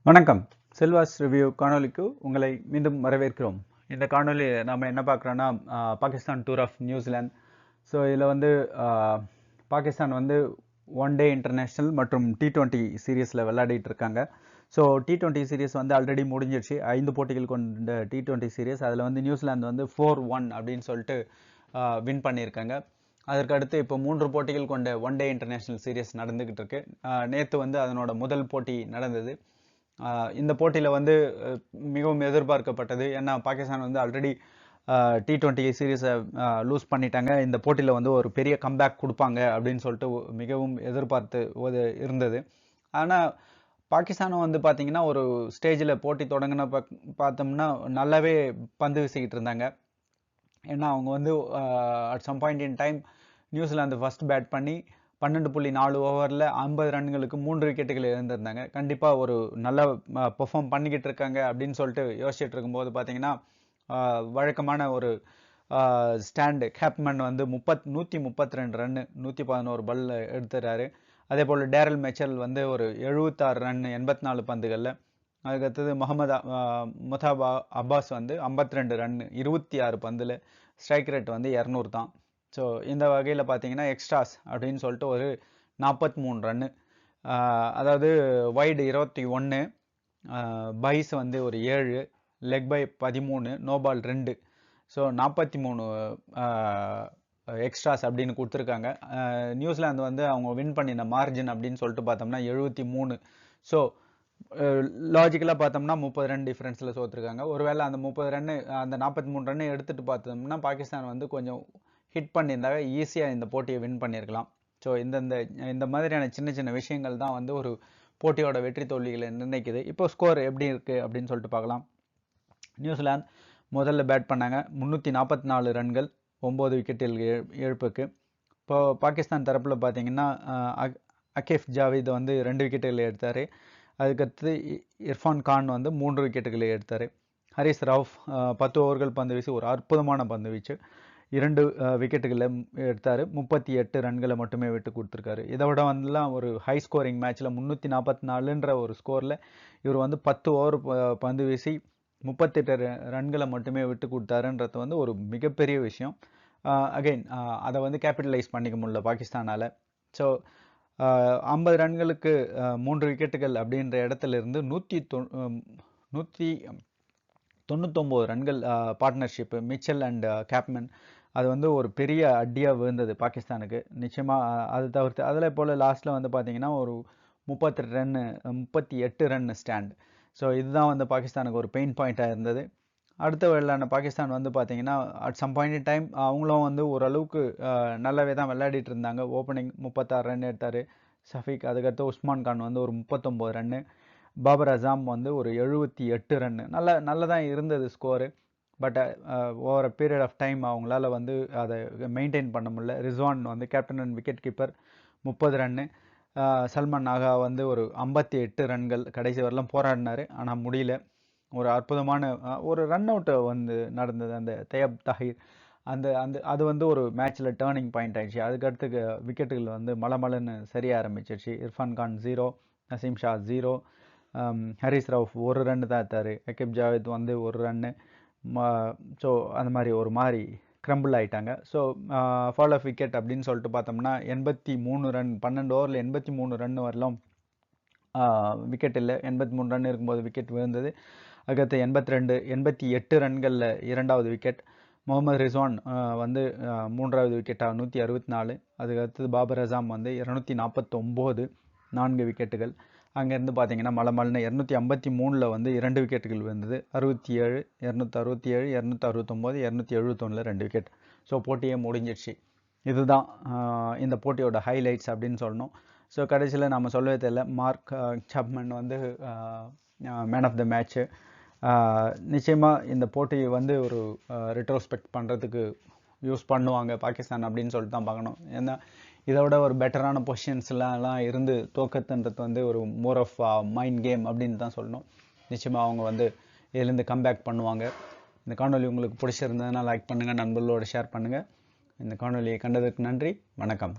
வணக்கம். செல்வாஸ் ரிவ்யூ காணொளிக்கு உங்களை மீண்டும் வரவேற்கிறோம். இந்த காணொளி நாம என்ன பார்க்குறோன்னா, Pakistan tour of New Zealand. So இதில் வந்து பாகிஸ்தான் வந்து ஒன் டே இன்டர்நேஷ்னல் மற்றும் T20 சீரீஸில் விளையாடிட்டு இருக்காங்க. ஸோ T20 சீரீஸ் வந்து ஆல்ரெடி முடிஞ்சிருச்சு. 5 போட்டிகள் கொண்ட T20 சீரீஸ். அதில் வந்து நியூசிலாந்து வந்து 4-1 அப்படின்னு சொல்லிட்டு வின் பண்ணியிருக்காங்க. அதற்கு அடுத்து இப்போ 3 போட்டிகள் கொண்ட ஒன் டே இன்டர்நேஷ்னல் சீரீஸ் நடந்துகிட்டு இருக்கு. நேற்று வந்து அதனோட முதல் போட்டி நடந்தது. இந்த போட்டியில் வந்து மிகவும் எதிர்பார்க்கப்பட்டது. ஏன்னா பாகிஸ்தான் வந்து ஆல்ரெடி T20 சீரீஸை லூஸ் பண்ணிட்டாங்க. இந்த போட்டியில் வந்து ஒரு பெரிய கம்பேக் கொடுப்பாங்க அப்படின்னு சொல்லிட்டு மிகவும் எதிர்பார்த்து இருந்தது. ஆனால் பாகிஸ்தானும் வந்து பார்த்தீங்கன்னா ஒரு ஸ்டேஜில் போட்டி தொடங்கின பார்த்தோம்னா நல்லாவே பந்து வீசிக்கிட்டு இருந்தாங்க. ஏன்னா அவங்க வந்து at some point in time New Zealand first bat பண்ணி 12.4 ஓவரில் 50 ரன்களுக்கு 3 விக்கெட்டுகள் இழந்திருந்தாங்க. கண்டிப்பாக ஒரு நல்ல பெர்ஃபார்ம் பண்ணிக்கிட்டு இருக்காங்க அப்படின்னு சொல்லிட்டு யோசிச்சுட்டு இருக்கும்போது பார்த்தீங்கன்னா வழக்கமான ஒரு ஸ்டாண்டு கேப்மன் வந்து 132 ரன்னு 111 பால் எடுத்துறாரு. அதே போல் டேரல் மெச்சல் வந்து ஒரு 76 ரன் 84 பந்துகளில். அதுக்கடுத்தது முகமது முதாபா அப்பாஸ் வந்து 52 ரன் 26 பந்தில். ஸ்ட்ரைக் ரேட் வந்து 200 தான். ஸோ இந்த வகையில் பார்த்தீங்கன்னா எக்ஸ்ட்ராஸ் அப்படின்னு சொல்லிட்டு ஒரு 43 ரன்னு, அதாவது வைடு 21, பைஸ் வந்து ஒரு 7, leg bye 13, no ball 2. So 43 extras அப்படின்னு கொடுத்துருக்காங்க. நியூசிலாந்து வந்து அவங்க வின் பண்ணின மார்ஜின் அப்படின்னு சொல்லிட்டு பார்த்தோம்னா 73. ஸோ லாஜிக்கலாக பார்த்தோம்னா 30 ரன் டிஃப்ரென்ஸில் தோற்றுருக்காங்க. ஒருவேளை அந்த 30 ரன்னு அந்த 43 ரன்னு எடுத்துகிட்டு பார்த்தோம்னா பாகிஸ்தான் வந்து கொஞ்சம் ஹிட் பண்ணியிருந்தாங்க, ஈஸியாக இந்த போட்டியை வின் பண்ணியிருக்கலாம். ஸோ இந்த மாதிரியான சின்ன சின்ன விஷயங்கள் தான் வந்து ஒரு போட்டியோட வெற்றி தோல்விகளை நிர்ணயிக்குது. இப்போ ஸ்கோர் எப்படி இருக்குது அப்படின்னு சொல்லிட்டு பார்க்கலாம். நியூசிலாந்து முதல்ல பேட் பண்ணாங்க. 344 ரன்கள் 9 விக்கெட்டில் இழப்புக்கு. இப்போ பாகிஸ்தான் தரப்பில் பார்த்தீங்கன்னா அகீஃப் ஜாவித் வந்து 2 விக்கெட்டுகளை எடுத்தார். அதுக்கடுத்து இர்ஃபான் கான் வந்து 3 விக்கெட்டுகளை எடுத்தார். ஹரிஸ் ரவுஃப் 10 ஓவர்கள் பந்து வீசி ஒரு அற்புதமான பந்து வீச்சு 2 விக்கெட்டுகளை எடுத்தார். 38 ரன்களை மட்டுமே விட்டு கொடுத்துருக்காரு. இதை விட வந்துலாம் ஒரு ஹை ஸ்கோரிங் மேட்ச்சில் 344ன்ற ஒரு ஸ்கோரில் இவர் வந்து 10 ஓவர் பந்து வீசி 38 ரன்களை மட்டுமே விட்டு கொடுத்தாருன்றது வந்து ஒரு மிகப்பெரிய விஷயம். அகெயின் அதை வந்து கேபிட்டலைஸ் பண்ணிக்க முடியல பாகிஸ்தானால். ஸோ 50 ரன்களுக்கு 3 விக்கெட்டுகள் அப்படின்ற இடத்துல இருந்து 199 ரன்கள் பார்ட்னர்ஷிப் மிச்சல் அண்ட் கேப்மன், அது வந்து ஒரு பெரிய அடியாக விழுந்தது பாகிஸ்தானுக்கு. நிச்சயமாக அது தவிர்த்து அதில் போல் லாஸ்ட்டில் வந்து பார்த்தீங்கன்னா ஒரு 38 ரன் ஸ்டாண்ட். ஸோ இதுதான் வந்து பாகிஸ்தானுக்கு ஒரு பெயின் பாயிண்ட்டாக இருந்தது. அடுத்த விளையாடின பாகிஸ்தான் வந்து பார்த்தீங்கன்னா at some point in time அவங்களும் வந்து ஓரளவுக்கு நல்லாவே தான் விளையாடிட்டு இருந்தாங்க. ஓப்பனிங் 36 ரன் எடுத்தார் ஷஃபீக். அதுக்கடுத்து உஸ்மான் கான் வந்து ஒரு 39 ரன்னு, பாபர் அசாம் வந்து ஒரு 78 ரன்னு. நல்லதான் இருந்தது score. But over a period of time அவங்களால வந்து அதை மெயின்டைன் பண்ண முடியல. ரிஸ்வான் வந்து captain and wicket keeper 30 run, Salman நாகா வந்து ஒரு 58 ரன்கள் கடைசி வரலாம் போராடினார், ஆனால் முடியல. ஒரு அற்புதமான ஒரு ரன் அவுட் வந்து நடந்தது அந்த தயப் தாஹிர். அது வந்து ஒரு மேட்ச்சில் டேர்னிங் பாயிண்ட் ஆயிடுச்சு. அதுக்கடுத்து விக்கெட்டுகள் வந்து மலமலன்னு சரிய ஆரம்பிச்சிருச்சு. இர்ஃபான் கான் 0, நசீம் ஷா 0, ஹரிஸ் ரவுஃப் 1 ரன்னு தான் எடுத்தார். அகீப் ஜாவேத் வந்து 1 ரன்னு. ஸோ அந்த மாதிரி ஒரு மாதிரி கிரம்பிள் ஆகிட்டாங்க. ஸோ ஃபால் ஆஃப் விக்கெட் அப்படின்னு சொல்லிட்டு பார்த்தோம்னா 83 ரன் 12 ஓவரில் 83 ரன் வரலாம் விக்கெட் இல்லை. 83 ரன் இருக்கும்போது விக்கெட் விழுந்தது. அதுக்கடுத்து 88 ரன்களில் 2வது விக்கெட். முகமது ரிஸ்வான் வந்து 3வது விக்கெட்டாக 164. அதுக்கடுத்தது பாபர் அசாம் வந்து 249 4 விக்கெட்டுகள். அங்கேருந்து பார்த்தீங்கன்னா மலமல்னு 253 வந்து 2 விக்கெட்டுகள் விழுந்தது. 67, 267, 269, 271 2 விக்கெட். ஸோ போட்டியே முடிஞ்சிடுச்சு. இதுதான் இந்த போட்டியோட ஹைலைட்ஸ் அப்படின்னு சொல்லணும். ஸோ கடைசியில் நம்ம சொல்லவே தெரியல, மார்க் சாப்மன் வந்து மேன் ஆஃப் த மேட்ச்சு. நிச்சயமாக இந்த போட்டியை வந்து ஒரு ரெட்ரோஸ்பெக்ட் பண்ணுறதுக்கு யூஸ் பண்ணுவாங்க பாகிஸ்தான் அப்படின்னு சொல்லிட்டு தான் பார்க்கணும். ஏன்னா இதோட ஒரு பெட்டரான பொசிஷன்ஸ்லாம் இருந்து தோக்கத்துன்றது வந்து ஒரு மோர் ஆஃப் மைண்ட் கேம் அப்படின்னு தான் சொல்லணும். நிச்சயமாக அவங்க வந்து இதுலேருந்து கம்பேக் பண்ணுவாங்க. இந்த காணொலி உங்களுக்கு பிடிச்சிருந்ததுன்னா லைக் பண்ணுங்கள், நண்பர்களோடு ஷேர் பண்ணுங்கள். இந்த காணொலியை கண்டதற்கு நன்றி. வணக்கம்.